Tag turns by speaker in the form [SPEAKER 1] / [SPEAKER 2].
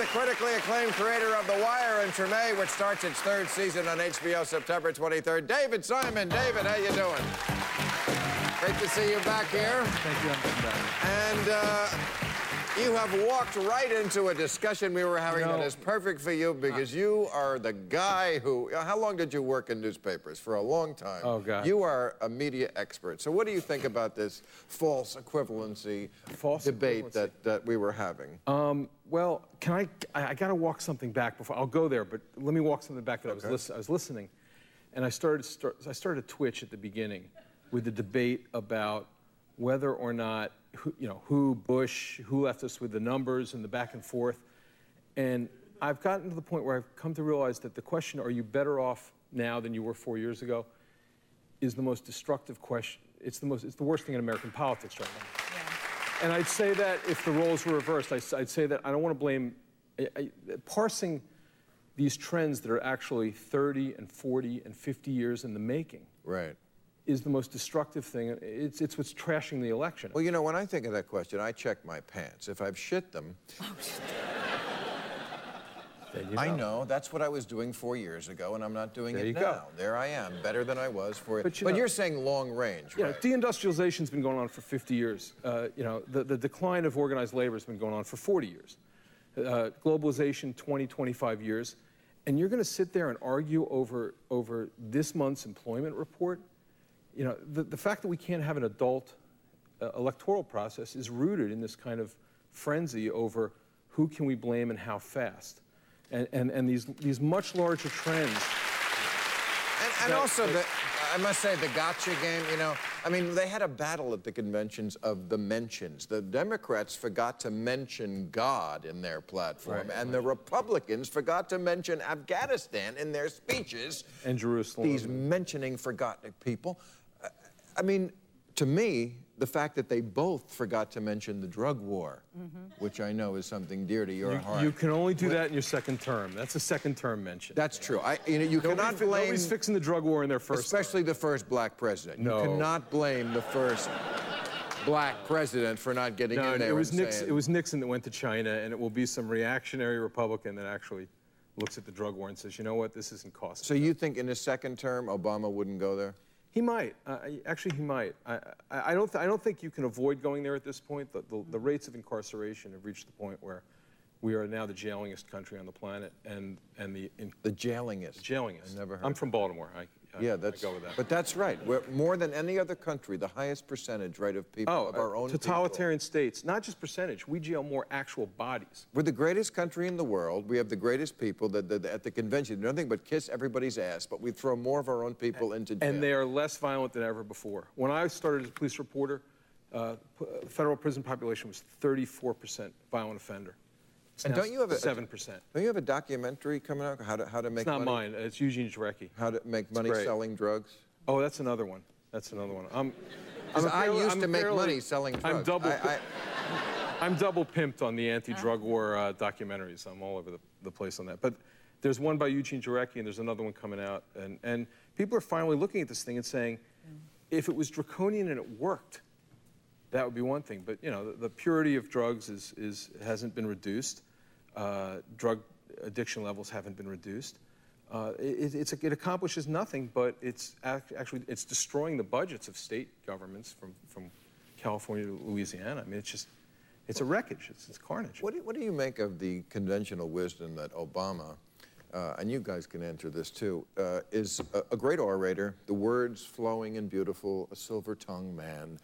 [SPEAKER 1] the critically acclaimed creator of The Wire and Treme, which starts its third season on HBO September 23rd. David Simon. David, how you doing? Great to see you back here.
[SPEAKER 2] Thank you, I'm back.
[SPEAKER 1] And you have walked right into a discussion we were having that is perfect for you because you are the guy who... How long did you work in newspapers? For a long time.
[SPEAKER 2] Oh, God.
[SPEAKER 1] You are a media expert. So what do you think about this false equivalency debate that we were having?
[SPEAKER 2] Well, I got to walk something back before... I'll go there, but let me walk something back that I was listening. And I started to twitch at the beginning with the debate about whether or not, who Bush, who left us with the numbers and the back and forth. And I've gotten to the point where I've come to realize that the question, are you better off now than you were 4 years ago, is the most destructive question. It's the worst thing in American politics right now. Yeah. And I'd say that if the roles were reversed, I'd say that I don't want to blame, parsing these trends that are actually 30 and 40 and 50 years in the making.
[SPEAKER 1] Right.
[SPEAKER 2] Is the most destructive thing. It's what's trashing the election.
[SPEAKER 1] Well, you know, when I think of that question, I check my pants. If I've shit them... I know, that's what I was doing 4 years ago, and I'm not doing it now. There I am, better than I was 4 years. But you're saying long range, right?
[SPEAKER 2] Yeah, deindustrialization's been going on for 50 years. The decline of organized labor has been going on for 40 years. Globalization, 20, 25 years. And you're going to sit there and argue over this month's employment report? You know, the fact that we can't have an adult electoral process is rooted in this kind of frenzy over who can we blame and how fast. And these much larger trends.
[SPEAKER 1] And also, I must say, the gotcha game, you know, I mean, they had a battle at the conventions of the mentions. The Democrats forgot to mention God in their platform, and the Republicans forgot to mention Afghanistan in their speeches.
[SPEAKER 2] And Jerusalem.
[SPEAKER 1] These mentioning forgotten people. I mean, to me, the fact that they both forgot to mention the drug war, which I know is something dear to your heart.
[SPEAKER 2] You can only do that in your second term. That's a second-term mention.
[SPEAKER 1] That's true. You cannot blame...
[SPEAKER 2] Nobody's fixing the drug war in their first
[SPEAKER 1] Especially the first black president.
[SPEAKER 2] No.
[SPEAKER 1] You cannot blame the first black president for not getting in there.
[SPEAKER 2] It was Nixon that went to China, and it will be some reactionary Republican that actually looks at the drug war and says, you know what, this isn't costing.
[SPEAKER 1] So you think in his second term, Obama wouldn't go there?
[SPEAKER 2] He might. Actually, he might. I don't think you can avoid going there at this point. The rates of incarceration have reached the point where we are now the jailingest country on the planet, and the
[SPEAKER 1] jailingest.
[SPEAKER 2] Jailingest.
[SPEAKER 1] I never heard.
[SPEAKER 2] I'm from Baltimore. I go with that.
[SPEAKER 1] But that's right. We're more than any other country, the highest percentage, right, of people of our own
[SPEAKER 2] totalitarian states. Not just percentage. We jail more actual bodies.
[SPEAKER 1] We're the greatest country in the world. We have the greatest people. At the convention, nothing but kiss everybody's ass. But we throw more of our own people into jail.
[SPEAKER 2] And they are less violent than ever before. When I started as a police reporter, federal prison population was 34% violent offender.
[SPEAKER 1] And don't you have
[SPEAKER 2] 7%?
[SPEAKER 1] Don't you have a documentary coming out? How to make money?
[SPEAKER 2] It's not mine. It's Eugene Jarecki.
[SPEAKER 1] How to make money selling drugs?
[SPEAKER 2] Oh, that's another one. That's another one.
[SPEAKER 1] I used to make money selling drugs.
[SPEAKER 2] I'm double pimped on the anti-drug war documentaries. I'm all over the place on that. But there's one by Eugene Jarecki, and there's another one coming out. And people are finally looking at this thing and saying, if it was draconian and it worked, that would be one thing. But you know, the purity of drugs hasn't been reduced. Drug addiction levels haven't been reduced. It accomplishes nothing, but it's destroying the budgets of state governments from California to Louisiana. I mean, it's a wreckage. It's carnage.
[SPEAKER 1] What do you make of the conventional wisdom that Obama, and you guys can answer this too, is a great orator, the words flowing and beautiful, a silver-tongued man,